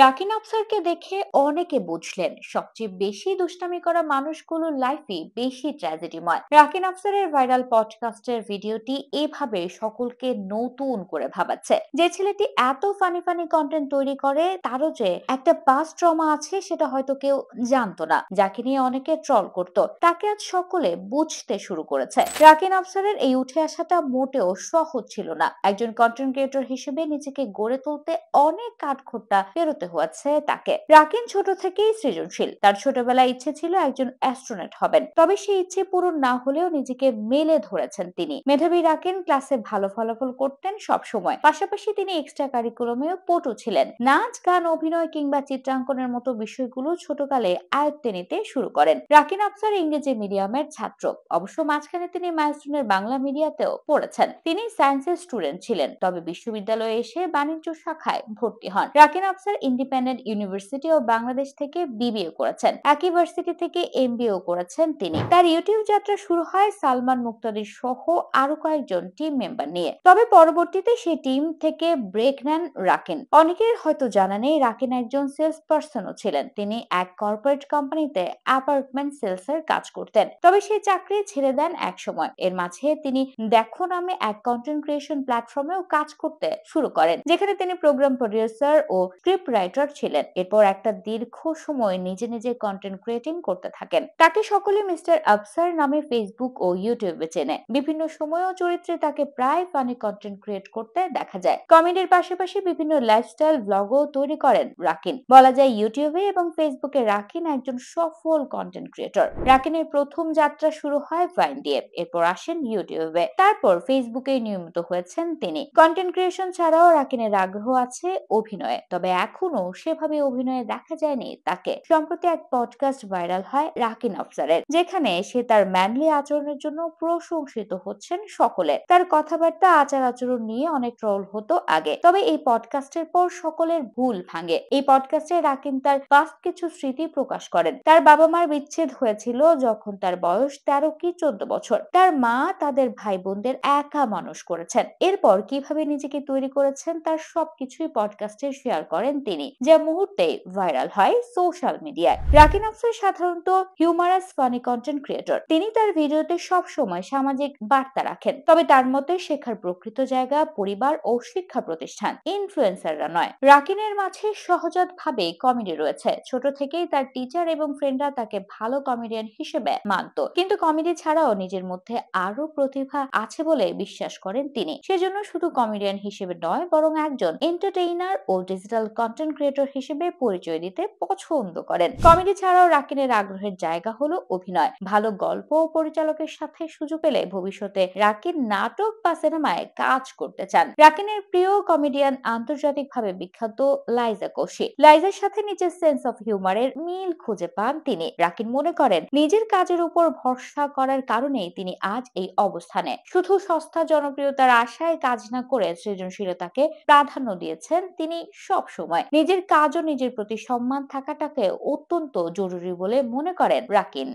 রাকিন আফসারকে দেখে অনেকে বুঝলেন সবচেয়ে বেশি দুষ্টামি করা মানুষগুলোর লাইফই বেশি ট্র্যাজেডিময়। রাকিন আফসারের ভাইরাল পডকাস্টের ভিডিওটি এভাবে সকলকে নতুন করে ভাবাচ্ছে যে ছেলেটি এত ফানি ফানি কন্টেন্ট তৈরি করে তারও যে একটা পাস্ট ট্রমা আছে সেটা হয়তো কেউ জানতো না। যাকে নিয়ে অনেকে ট্রল করত তাকে আজ সকলে বুঝতে শুরু করেছে। রাকিন আফসারের এই উঠে আসাটা মোটেও সহজ ছিল না। একজন কন্টেন্ট ক্রিয়েটর হিসেবে নিজেকে গড়ে তুলতে অনেক কাঠখোট্টা পেরোতে হয়েছে তাকে। রাকিন ছোট থেকেই সৃজনশীল। তার ছোটবেলায় ইচ্ছে ছিল একজন অ্যাস্ট্রোনট হবেন, তবে সেই ইচ্ছে পূরণ না হলেও নিজেকে মেলে ধরেছেন তিনি। মেধাবী রাকিন ক্লাসে ভালো ফলাফল করতেন সব সময়। পাশাপাশি তিনি এক্সট্রা কারিকুলামেও পটু ছিলেন। নাচ, গান, অভিনয় কিংবা চিত্রাঙ্কনের মতো বিষয়গুলো ছোটকালে আয়ত্তে নিতে শুরু করেন। রাকিন আফসার ইংরেজি মিডিয়ামের ছাত্র। অবশ্য মাঝখানে তিনি মাইলস্টোনের বাংলা মিডিয়াতেও পড়েছেন। তিনি সায়েন্সের স্টুডেন্ট ছিলেন, তবে বিশ্ববিদ্যালয়ে এসে বাণিজ্য শাখায় ভর্তি হন। রাকিন আফসার ইন্ডিপেন্ডেন্ট ইউনিভার্সিটি ও বাংলাদেশ থেকে বিবিএ করেছেন। একই ভার্সিটি থেকে এমবিএও করেছেন তিনি। তার ইউটিউব যাত্রা শুরু হয় সালমান মুক্তাদির সহ আরো কয়েকজন টিম মেম্বার নিয়ে। তবে পরবর্তীতে সেই টিম থেকে ব্রেক নেন রাকিন। অনেকের হয়তো জানা নেই রাকিন একজন সেলস পার্সনও ছিলেন। তিনি এক কর্পোরেট কোম্পানিতে অ্যাপার্টমেন্ট সেলস এর কাজ করতেন, তবে সেই চাকরি ছেড়ে দেন এক সময়। এর মাঝে তিনি দেখো নামে এক কন্টেন্ট ক্রিয়েশন প্ল্যাটফর্মেও কাজ করতে শুরু করেন, যেখানে তিনি প্রোগ্রাম প্রডিউসার ও স্ক্রিপ্ট রাইটার ছিলেন। এরপর একটা দীর্ঘ সময় নিজে নিজে কন্টেন্ট ক্রিয়েটিং করতে থাকেন। তাকে সকলে মিস্টার আফসার নামে ফেসবুক ও ইউটিউবে চেনে। বিভিন্ন সময় ও চরিত্রে তাকে প্রায় ফানি কন্টেন্ট ক্রিয়েট করতে দেখা যায়। কমেডির পাশাপাশি বিভিন্ন লাইফস্টাইল ব্লগও তৈরি করেন রাকিন। বলা যায় ইউটিউবে এবং ফেসবুকে রাকিন একজন সফল কন্টেন্ট ক্রিয়েটর। রাকিনের প্রথম যাত্রা শুরু হয় ভাইন দিয়ে, এরপর আসেন ইউটিউবে, তারপর ফেসবুকে নিয়মিত হয়েছেন তিনি। কন্টেন্ট ক্রিয়েশন ছাড়াও রাকিনের আগ্রহ আছে অভিনয়ে, তবে এখনো সেভাবে অভিনয়ে দেখা যায়নি তাকে। সম্প্রতি এক পডকাস্ট ভাইরাল হয় রাকিন আফসারের, যেখানে সে তার ম্যানলি আচরণের জন্য প্রশংসিত হচ্ছেন সকলে। তার কথাবার্তা, আচার আচরণ নিয়ে অনেক ট্রল হতো আগে, তবে এই পডকাস্টের পর সকলের ভুল ভাঙে। এই পডকাস্টে রাকিন তার পাস্ট কিছু স্মৃতি প্রকাশ করেন। তার বাবা মার বিচ্ছেদ হয়েছিল যখন তার বয়স 13 কি 14 বছর। তার মা তাদের ভাই বোনদের একা মানুষ করেছেন। এরপর কিভাবে নিজেকে তৈরি করেছেন তার সবকিছুই পডকাস্টে শেয়ার করেন তিনি, যা মুহূর্তে ভাইরাল হয় সোশ্যাল মিডিয়ায়। রাকিন আফসার সাধারণত হিউমারাস ফানি কন্টেন্ট ক্রিয়েটর। তিনি তার ভিডিওতে সব সময় সামাজিক বার্তা রাখেন, তবে তার মতে শেখার প্রকৃত জায়গা পরিবার ও শিক্ষা প্রতিষ্ঠান, ইনফ্লুয়েন্সাররা নয়। রাকিনের মাঝে সহজাত ভাবে কমেডি রয়েছে। ছোট থেকেই তার টিচার এবং ফ্রেন্ডরা তাকে ভালো কমেডিয়ান হিসেবে মানত, কিন্তু কমেডি ছাড়াও নিজের মধ্যে আরো প্রতিভা আছে বলে বিশ্বাস করেন তিনি। সেজন্য শুধু কমেডিয়ান হিসেবে নয়, বরং একজন এন্টারটেইনার ও ডিজিটাল কন্টেন্ট ক্রিয়েটর হিসেবে পরিচয় দিতে পছন্দ করেন। কমেডি ছাড়াও রাকিনের আগ্রহের জায়গা হলো অভিনয়। ভালো গল্প ও পরিচালকের সাথে সুযোগ পেলে ভবিষ্যতে রাকিন নাটক বা সিনেমায় কাজ করতে চান। রাকিনের প্রিয় কমেডিয়ান আন্তর্জাতিকভাবে বিখ্যাত লাইজা কোশি। লাইজার সাথে নিজের সেন্স অফ হিউমারের মিল খুঁজে পান তিনি। রাকিন মনে করেন নিজের কাজের উপর ভরসা করার কারণেই তিনি আজ এই অবস্থানে। শুধু সস্তা জনপ্রিয়তার আশায় কাজ না করে সৃজনশীলতাকে প্রাধান্য দিয়েছেন তিনি সব সময়। নিজের কাজ ও নিজের প্রতি সম্মান থাকাটাকে অত্যন্ত জরুরি বলে মনে করেন রাকিন।